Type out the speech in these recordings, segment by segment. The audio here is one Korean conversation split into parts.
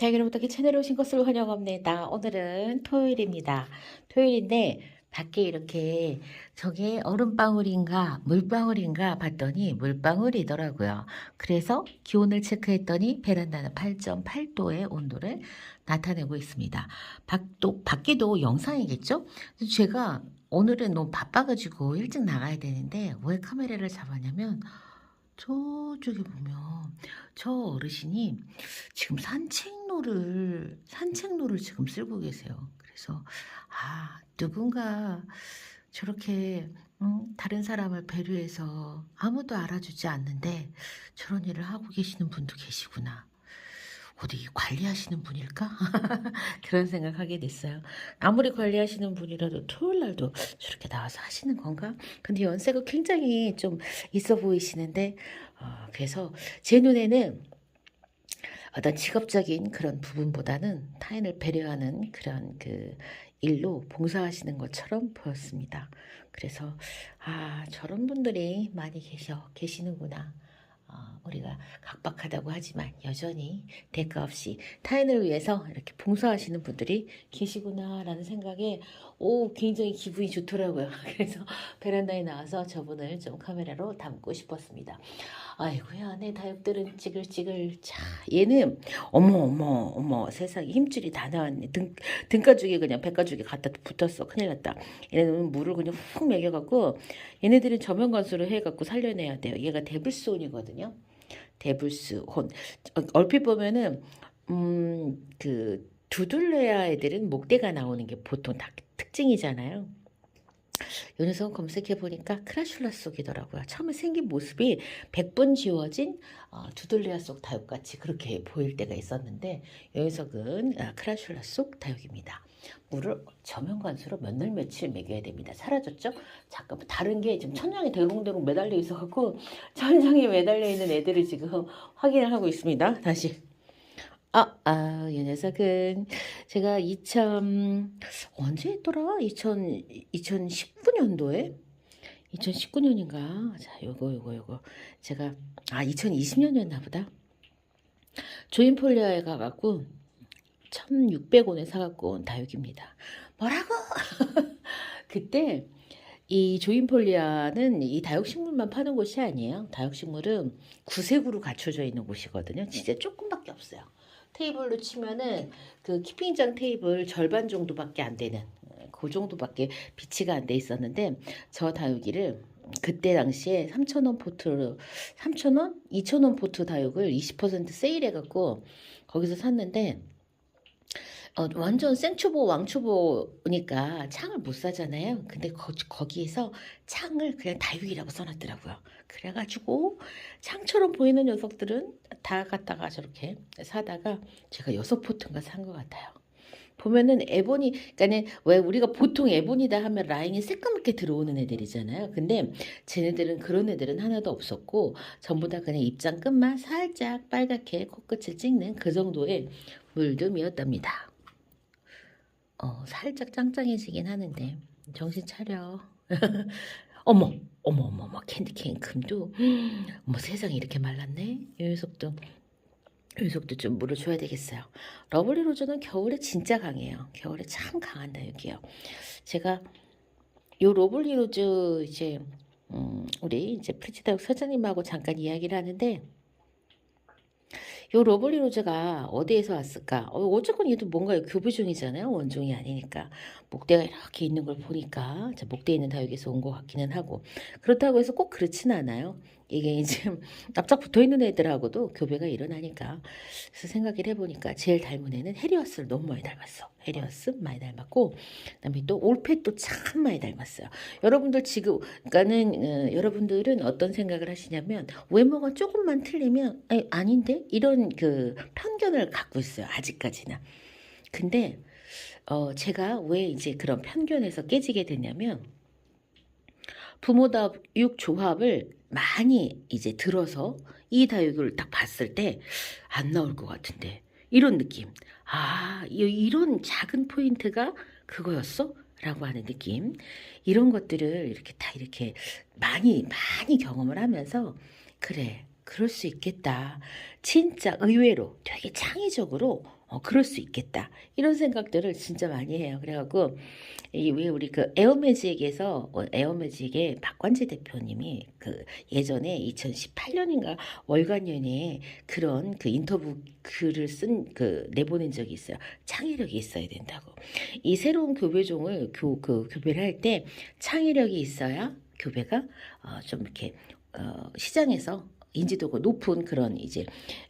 다이어로부터 채널에 오신 것을 환영합니다. 오늘은 토요일입니다. 토요일인데 밖에 이렇게 저게 얼음방울인가 물방울인가 봤더니 물방울이더라고요. 그래서 기온을 체크했더니 베란다는 8.8도의 온도를 나타내고 있습니다. 밖에도 영상이겠죠? 제가 오늘은 너무 바빠가지고 일찍 나가야 되는데 왜 카메라를 잡았냐면 저쪽에 보면 저 어르신이 지금 산책로를 지금 쓸고 계세요. 그래서 누군가 저렇게 다른 사람을 배려해서 아무도 알아주지 않는데 저런 일을 하고 계시는 분도 계시구나. 어디 관리하시는 분일까? 그런 생각하게 됐어요. 아무리 관리하시는 분이라도 토요일 날도 저렇게 나와서 하시는 건가? 근데 연세가 굉장히 좀 있어 보이시는데 그래서 제 눈에는 어떤 직업적인 그런 부분보다는 타인을 배려하는 그런 그 일로 봉사하시는 것처럼 보였습니다. 그래서 저런 분들이 많이 계시는구나. 우리가 각박하다고 하지만 여전히 대가 없이 타인을 위해서 이렇게 봉사하시는 분들이 계시구나라는 생각에 굉장히 기분이 좋더라고요. 그래서 베란다에 나와서 저분을 좀 카메라로 담고 싶었습니다. 아이고야, 내 다육들은 찌글찌글. 자, 얘는 어머 세상에 힘줄이 다 나왔네. 등가죽이 그냥 백가죽이 갖다 붙었어. 큰일 났다. 얘네는 물을 그냥 훅 먹여갖고 얘네들은 저면관수를 해갖고 살려내야 돼요. 얘가 데블스온이거든요. 데블스온. 얼핏 보면은 그 두들레아 애들은 목대가 나오는 게 보통 다 특징이잖아요. 요 녀석은 검색해 보니까 크라슐라 속이더라고요. 처음에 생긴 모습이 100번 지워진 두들레아 속 다육같이 그렇게 보일 때가 있었는데 요 녀석은 크라슐라 속 다육입니다. 물을 저면관수로 몇 날 며칠 먹여야 됩니다. 사라졌죠? 잠깐만 다른 게 지금 천장에 대롱대롱 매달려 있어갖고 천장에 매달려 있는 애들을 지금 확인을 하고 있습니다. 다시. 이 녀석은 제가 언제 했더라? 2019년도에? 2019년인가? 자, 요거. 제가, 2020년이었나 보다. 조인폴리아에 가갖고 1,600원에 사갖고 온 다육입니다. 뭐라고? 그때 이 조인폴리아는 이 다육식물만 파는 곳이 아니에요. 다육식물은 구색으로 갖춰져 있는 곳이거든요. 진짜 조금밖에 없어요. 테이블로 치면은 그 키핑장 테이블 절반 정도밖에 안 되는 그 정도밖에 비치가 안 돼 있었는데 저 다육이를 그때 당시에 3,000원 포트로 3,000원? 2,000원 포트 다육을 20% 세일해 갖고 거기서 샀는데 완전 생초보 왕초보니까 창을 못 사잖아요. 근데 거기에서 창을 그냥 다육이라고 써놨더라고요. 그래가지고 창처럼 보이는 녀석들은 다 갖다가 저렇게 사다가 제가 6포트인가 산 것 같아요. 보면은 에보니, 그러니까는 왜 우리가 보통 에보니다 하면 라인이 새까맣게 들어오는 애들이잖아요. 근데 쟤네들은 그런 애들은 하나도 없었고 전부 다 그냥 입장 끝만 살짝 빨갛게 코끝을 찍는 그 정도의 물듬이었답니다. 살짝 짱짱해지긴 하는데 정신 차려. 어머 캔디케인 금도 어머 세상에 이렇게 말랐네. 이 녀석도 좀 물을 줘야 되겠어요. 러블리 로즈는 겨울에 진짜 강해요. 겨울에 참 강한 다육이에요. 제가 요 러블리 로즈 이제 우리 이제 프리치다육 사장님하고 잠깐 이야기를 하는데 요 러블리 로즈가 어디에서 왔을까? 어쨌건 얘도 뭔가 교부 중이잖아요. 원종이 아니니까. 목대가 이렇게 있는 걸 보니까 목대 있는 다육에서 온 것 같기는 하고 그렇다고 해서 꼭 그렇진 않아요. 이게 이제 납작 붙어있는 애들하고도 교배가 일어나니까 그래서 생각을 해보니까 제일 닮은 애는 해리어스를 너무 많이 닮았어. 해리어스 많이 닮았고 그다음에 또 올펫도 참 많이 닮았어요. 여러분들 지금 그러니까는 여러분들은 어떤 생각을 하시냐면 외모가 조금만 틀리면 아닌데 이런 그 편견을 갖고 있어요. 아직까지는. 근데 제가 왜 이제 그런 편견에서 깨지게 됐냐면 부모 다육 조합을 많이 이제 들어서 이 다육을 딱 봤을 때 안 나올 것 같은데 이런 느낌. 이런 작은 포인트가 그거였어? 라고 하는 느낌. 이런 것들을 이렇게 다 이렇게 많이 경험을 하면서 그래 그럴 수 있겠다. 진짜 의외로 되게 창의적으로 그럴 수 있겠다. 이런 생각들을 진짜 많이 해요. 그래갖고 왜 우리 그 에어매직에서 에어매직의 박관지 대표님이 그 예전에 2018년인가 월간 연예에 그런 그 인터뷰 글을 내보낸 적이 있어요. 창의력이 있어야 된다고. 이 새로운 교배종을 교배를 할 때 창의력이 있어야 교배가 좀 이렇게 시장에서 인지도가 높은 그런 이제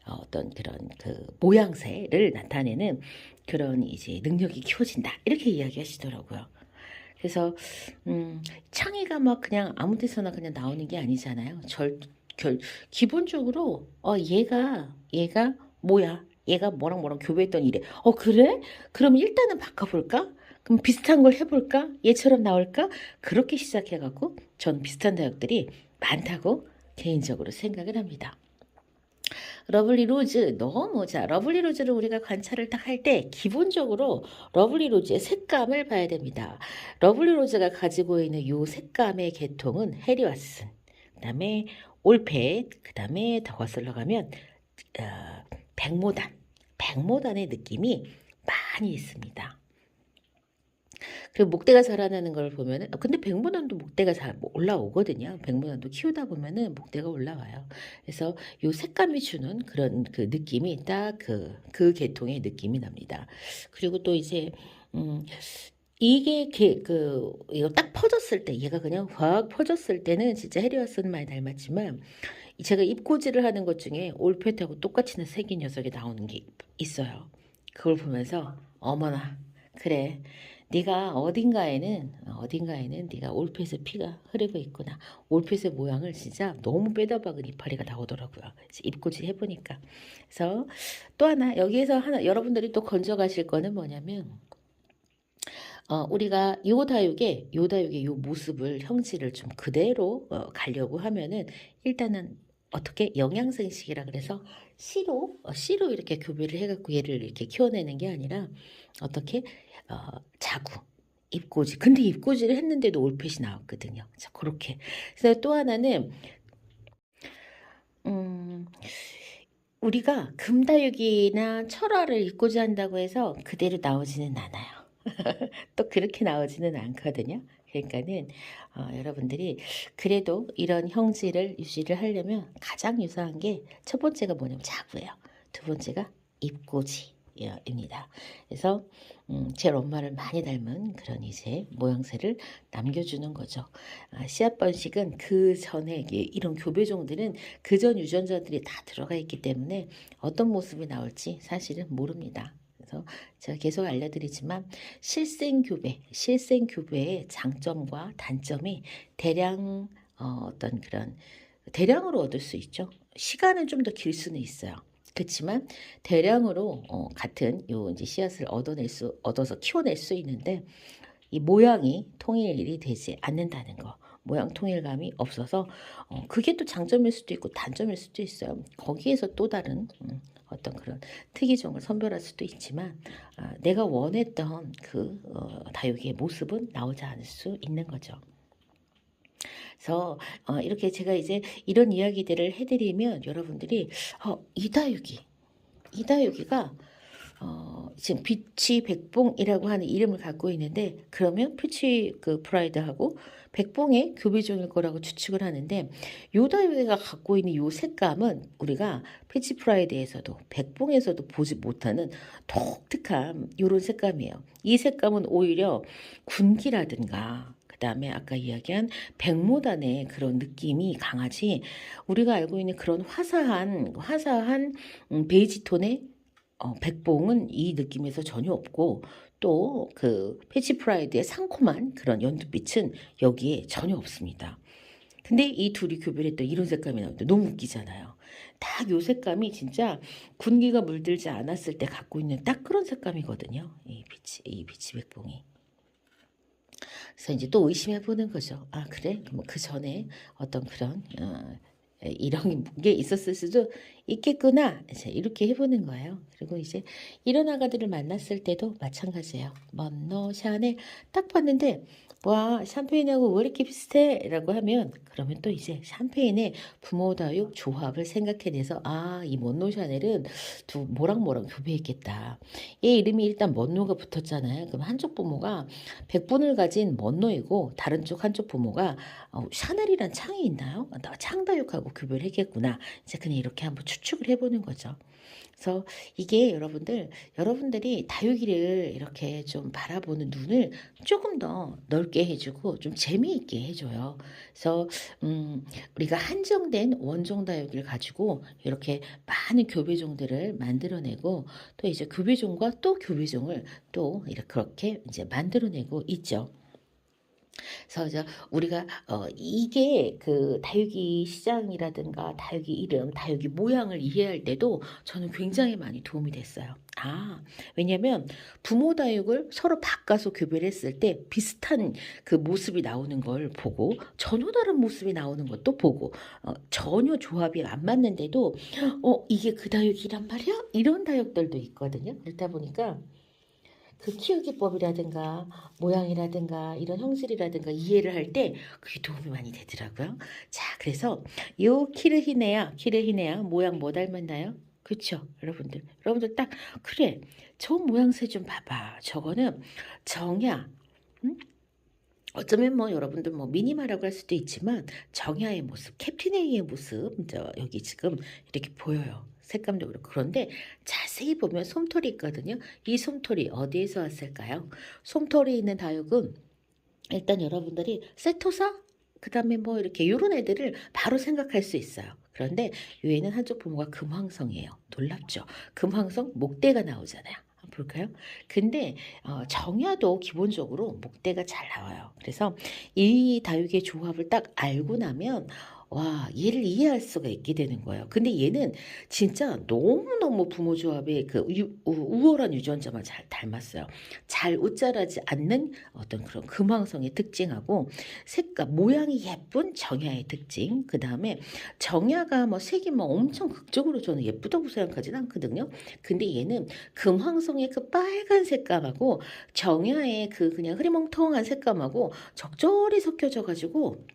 어떤 그런 그 모양새를 나타내는 그런 이제 능력이 키워진다. 이렇게 이야기하시더라고요. 그래서 창의가 막 그냥 아무 데서나 그냥 나오는 게 아니잖아요. 기본적으로 얘가 뭐야? 얘가 뭐랑 교배했던 이래. 그래? 그럼 일단은 바꿔볼까? 그럼 비슷한 걸 해볼까? 얘처럼 나올까? 그렇게 시작해갖고 전 비슷한 다육들이 많다고 개인적으로 생각을 합니다. 러블리 로즈 러블리 로즈를 우리가 관찰을 딱 할 때 기본적으로 러블리 로즈의 색감을 봐야 됩니다. 러블리 로즈가 가지고 있는 이 색감의 계통은 해리와슨, 그 다음에 올펫, 그 다음에 더 거슬러 가면 백모단의 느낌이 많이 있습니다. 그리고 목대가 자라나는 걸 보면은 근데 백모단도 목대가 잘 올라오거든요. 백모단도 키우다 보면은 목대가 올라와요. 그래서 요 색감이 주는 그런 그 느낌이 딱 그 계통의 느낌이 납니다. 그리고 또 이제 이게 이거 딱 퍼졌을 때 얘가 그냥 확 퍼졌을 때는 진짜 해리와슨 많이 닮았지만 제가 입고지를 하는 것 중에 올펫하고 똑같이 생긴 녀석이 나오는 게 있어요. 그걸 보면서 어머나 그래 네가 어딘가에는 네가 올펫의 피가 흐르고 있구나. 올펫의 모양을 진짜 너무 빼다박은 이파리가 나오더라고요. 입고지 해보니까. 그래서 또 하나 여기에서 여러분들이 또 건져가실 거는 뭐냐면 우리가 요 다육의 요 모습을 형질을 좀 그대로 가려고 하면은 일단은 어떻게 영양생식이라 그래서 씨로 이렇게 교배를 해갖고 얘를 이렇게 키워내는 게 아니라 어떻게 자구 입고지 근데 입고지를 했는데도 올펫이 나왔거든요. 자 그렇게 그래서 또 하나는 우리가 금다육이나 철화를 입고지 한다고 해서 그대로 나오지는 않아요. 또 그렇게 나오지는 않거든요. 그러니까는 여러분들이 그래도 이런 형질을 유지를 하려면 가장 유사한 게 첫 번째가 뭐냐면 자구예요. 두 번째가 입고지입니다. 그래서 제 엄마를 많이 닮은 그런 이제 모양새를 남겨주는 거죠. 씨앗 번식은 그 전에 이런 교배종들은 그 전 유전자들이 다 들어가 있기 때문에 어떤 모습이 나올지 사실은 모릅니다. 그래서 제가 계속 알려드리지만 실생교배의 장점과 단점이 대량 어떤 그런 대량으로 얻을 수 있죠. 시간은 좀 더 길 수는 있어요. 그렇지만 대량으로 같은 요 이제 씨앗을 얻어서 키워낼 수 있는데 이 모양이 통일이 되지 않는다는 거. 모양 통일감이 없어서 그게 또 장점일 수도 있고 단점일 수도 있어요. 거기에서 또 다른 어떤 그런 특이종을 선별할 수도 있지만 내가 원했던 그 다육이의 모습은 나오지 않을 수 있는 거죠. 그래서 이렇게 제가 이제 이런 이야기들을 해드리면 여러분들이 이 다육이가 지금 비치 백봉이라고 하는 이름을 갖고 있는데 그러면 피치 그 프라이드하고 백봉의 교배종일 거라고 추측을 하는데 요다육이가 갖고 있는 요 색감은 우리가 피치 프라이드에서도 백봉에서도 보지 못하는 독특한 요런 색감이에요. 이 색감은 오히려 군기라든가 그 다음에 아까 이야기한 백모단의 그런 느낌이 강하지 우리가 알고 있는 그런 화사한 베이지 톤의 백봉은 이 느낌에서 전혀 없고 또 그 패치 프라이드의 상콤한 그런 연두빛은 여기에 전혀 없습니다. 근데 이 둘이 교배했던 이런 색감이 나오는데 너무 웃기잖아요. 딱 요 색감이 진짜 군기가 물들지 않았을 때 갖고 있는 딱 그런 색감이거든요. 이 비치 백봉이. 그래서 이제 또 의심해 보는 거죠. 그래? 뭐 그 전에 어떤 그런 이런 게 있었을 수도 있겠구나. 이제 이렇게 해보는 거예요. 그리고 이제 이런 아가들을 만났을 때도 마찬가지예요. 먼노 샤넬 딱 봤는데 와 샴페인하고 왜 이렇게 비슷해? 라고 하면 그러면 또 이제 샴페인의 부모다육 조합을 생각해내서 아 이 먼노 샤넬은 두 뭐랑 뭐랑 교배했겠다. 얘 이름이 일단 먼노가 붙었잖아요. 그럼 한쪽 부모가 백분을 가진 먼노이고 다른 쪽 한쪽 부모가 샤넬이란 창이 있나요? 나 창다육하고 교배를 했겠구나. 이제 그냥 이렇게 한번 추측을 해보는 거죠. 그래서 이게 여러분들이 다육이를 이렇게 좀 바라보는 눈을 조금 더 넓게 해주고 좀 재미있게 해줘요. 그래서 우리가 한정된 원종 다육이를 가지고 이렇게 많은 교배종들을 만들어내고 또 이제 교배종과 또 교배종을 또 이렇게 그렇게 이제 만들어내고 있죠. 그래서 이제 우리가 이게 그 다육이 시장이라든가 다육이 이름, 다육이 모양을 이해할 때도 저는 굉장히 많이 도움이 됐어요. 아, 왜냐면 부모 다육을 서로 바꿔서 교배를 했을 때 비슷한 그 모습이 나오는 걸 보고 전혀 다른 모습이 나오는 것도 보고 전혀 조합이 안 맞는데도 이게 그 다육이란 말이야? 이런 다육들도 있거든요. 그러다 보니까 그 키우기법이라든가 모양이라든가 이런 형질이라든가 이해를 할 때 그게 도움이 많이 되더라고요. 자, 그래서 요 키르히네야 모양 뭐 닮았나요? 그쵸, 여러분들 딱 그래. 저 모양새 좀 봐봐. 저거는 정야. 응? 어쩌면 뭐 여러분들 뭐 미니마라고 할 수도 있지만 정야의 모습, 캡틴 A의 모습, 여기 지금 이렇게 보여요. 색감도 그렇고. 그런데 자세히 보면 솜털이 있거든요. 이 솜털이 어디에서 왔을까요? 솜털이 있는 다육은 일단 여러분들이 세토사? 그 다음에 뭐 이렇게 이런 애들을 바로 생각할 수 있어요. 그런데 얘는 한쪽 부모가 금황성이에요. 놀랍죠? 금황성 목대가 나오잖아요. 한번 볼까요? 근데 정야도 기본적으로 목대가 잘 나와요. 그래서 이 다육의 조합을 딱 알고 나면 와, 얘를 이해할 수가 있게 되는 거예요. 근데 얘는 진짜 너무너무 부모 조합의 그 우월한 유전자만 잘 닮았어요. 잘 웃자라지 않는 어떤 그런 금황성의 특징하고 색감, 모양이 예쁜 정야의 특징. 그 다음에 정야가 뭐 색이 뭐 엄청 극적으로 저는 예쁘다고 생각하진 않거든요. 근데 얘는 금황성의 그 빨간 색감하고 정야의 그 그냥 흐리멍텅한 색감하고 적절히 섞여져 가지고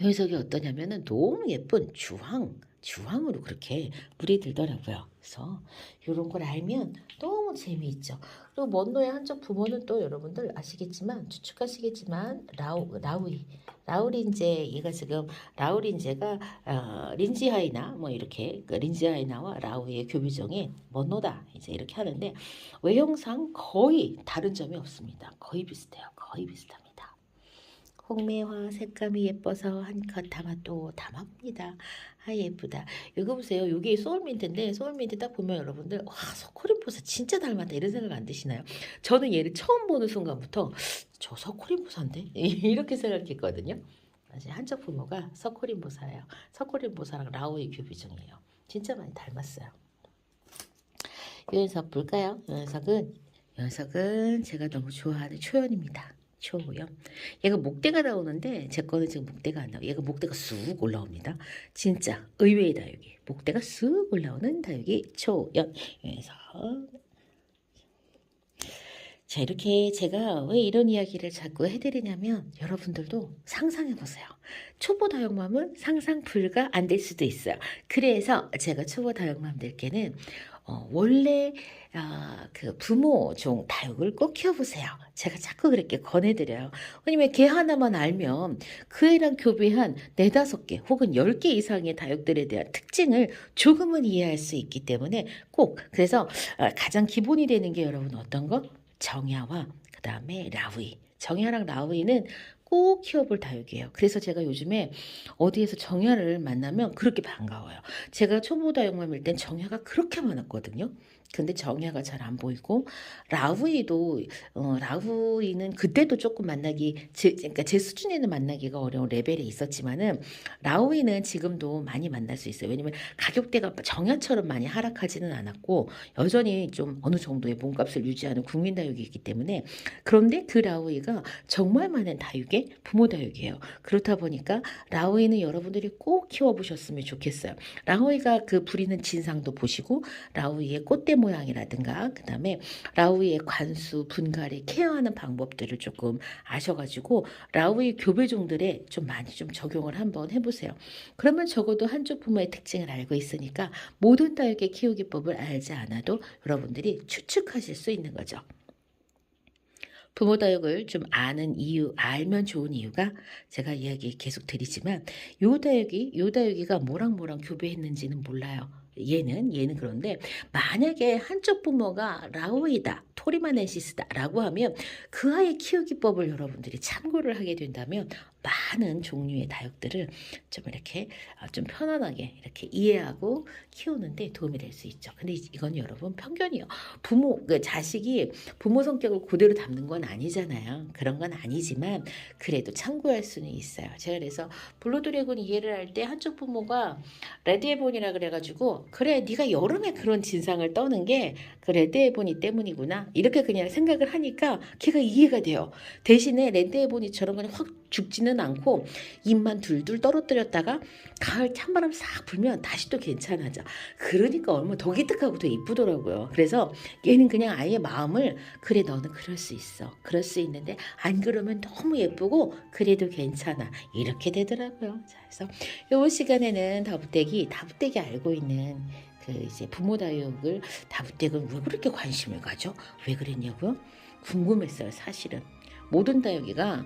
이 녀석이 어떠냐면은 너무 예쁜 주황으로 그렇게 물이 들더라고요. 그래서 이런 걸 알면 너무 재미있죠. 그리고 먼노의 한쪽 부모는 또 여러분들 아시겠지만 추측하시겠지만 라우린제 얘가 지금 라우린제가 린지하이나 뭐 이렇게 그 린지하이나와 라우의 교비종이 먼노다 이제 이렇게 하는데 외형상 거의 다른 점이 없습니다. 거의 비슷해요. 거의 비슷합니다. 홍매화 색감이 예뻐서 한 컷 담아봅니다. 아 예쁘다. 이거 보세요. 이게 소울민트인데 소울민트 딱 보면 여러분들 와 서코린보사 진짜 닮았다 이런 생각 안 드시나요? 저는 얘를 처음 보는 순간부터 저 서코린보사인데 이렇게 생각했거든요. 사실 한쪽 부모가 서코린보사예요. 서코린보사랑 라오의 교비종이에요. 진짜 많이 닮았어요. 이 녀석 볼까요? 이 녀석은 제가 너무 좋아하는 초연입니다. 초연. 얘가 목대가 나오는데 제 거는 지금 목대가 안 나와요. 얘가 목대가 쑥 올라옵니다. 진짜 의외의 다육이. 목대가 쑥 올라오는 다육이 초연. 그래서 자 이렇게 제가 왜 이런 이야기를 자꾸 해드리냐면 여러분들도 상상해보세요. 초보 다육맘은 상상 불가 안 될 수도 있어요. 그래서 제가 초보 다육맘들께는 원래 그 부모 종 다육을 꼭 키워보세요. 제가 자꾸 그렇게 권해드려요. 왜냐면 개 하나만 알면 그 애랑 교배한 4, 5개 혹은 10개 이상의 다육들에 대한 특징을 조금은 이해할 수 있기 때문에 꼭 그래서 가장 기본이 되는 게 여러분 어떤 거? 정야와 그 다음에 라우이. 정야랑 라우이는 꼭 키워볼 다육이에요. 그래서 제가 요즘에 어디에서 정야를 만나면 그렇게 반가워요. 제가 초보 다육맘일 땐 정야가 그렇게 많았거든요. 근데 정야가 잘 안 보이고 라우이도 라우이는 그때도 조금 그러니까 제 수준에는 만나기가 어려운 레벨에 있었지만은 라우이는 지금도 많이 만날 수 있어요. 왜냐면 가격대가 정야처럼 많이 하락하지는 않았고 여전히 좀 어느 정도의 몸값을 유지하는 국민 다육이기 때문에 그런데 그 라우이가 정말 많은 다육의 부모 다육이에요. 그렇다 보니까 라우이는 여러분들이 꼭 키워보셨으면 좋겠어요. 라우이가 그 부리는 진상도 보시고 라우이의 꽃대 모양이라든가 그다음에 라우이의 관수, 분갈이, 케어하는 방법들을 조금 아셔가지고 라우이 교배종들에 좀 많이 좀 적용을 한번 해보세요. 그러면 적어도 한쪽 부모의 특징을 알고 있으니까 모든 다육의 키우기법을 알지 않아도 여러분들이 추측하실 수 있는 거죠. 부모 다육을 좀 아는 이유, 알면 좋은 이유가 제가 이야기 계속 드리지만 요 다육이가 뭐랑 교배했는지는 몰라요. 얘는 그런데 만약에 한쪽 부모가 라우이다, 토리마넨시스다라고 하면 그 아이 키우기법을 여러분들이 참고를 하게 된다면 많은 종류의 다육들을 좀 이렇게 좀 편안하게 이렇게 이해하고 키우는데 도움이 될 수 있죠. 근데 이건 여러분 편견이요. 그 자식이 부모 성격을 그대로 담는 건 아니잖아요. 그런 건 아니지만 그래도 참고할 수는 있어요. 제가 그래서 블루드래곤 이해를 할 때 한쪽 부모가 레드에본이라 그래가지고 그래 네가 여름에 그런 진상을 떠는 게 그 레드에본이 때문이구나 이렇게 그냥 생각을 하니까 걔가 이해가 돼요. 대신에 레드에본이처럼 그냥 확 죽지는 않고 입만 둘둘 떨어뜨렸다가 가을 찬바람 싹 불면 다시 또 괜찮아져. 그러니까 얼마나 더 기특하고 더 이쁘더라고요. 그래서 얘는 그냥 아이의 마음을 그래 너는 그럴 수 있어. 그럴 수 있는데 안 그러면 너무 예쁘고 그래도 괜찮아. 이렇게 되더라고요. 자, 그래서 이번 시간에는 다부떼기 알고 있는 그 이제 부모 다육을 다부떼기는 왜 그렇게 관심을 가죠? 왜 그랬냐고요? 궁금했어요. 사실은 모든 다육이가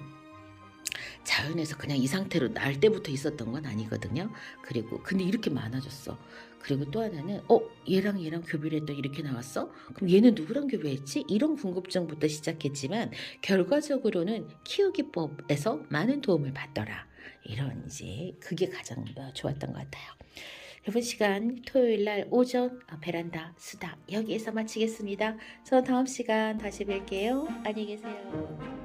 자연에서 그냥 이 상태로 날 때부터 있었던 건 아니거든요. 그리고 근데 이렇게 많아졌어. 그리고 또 하나는 얘랑 교배를 했더니 이렇게 나왔어? 그럼 얘는 누구랑 교배했지? 이런 궁금증부터 시작했지만 결과적으로는 키우기법에서 많은 도움을 받더라. 이런 이제 그게 가장 좋았던 것 같아요. 이번 시간 토요일 날 오전 베란다 수다 여기에서 마치겠습니다. 저 다음 시간 다시 뵐게요. 안녕히 계세요.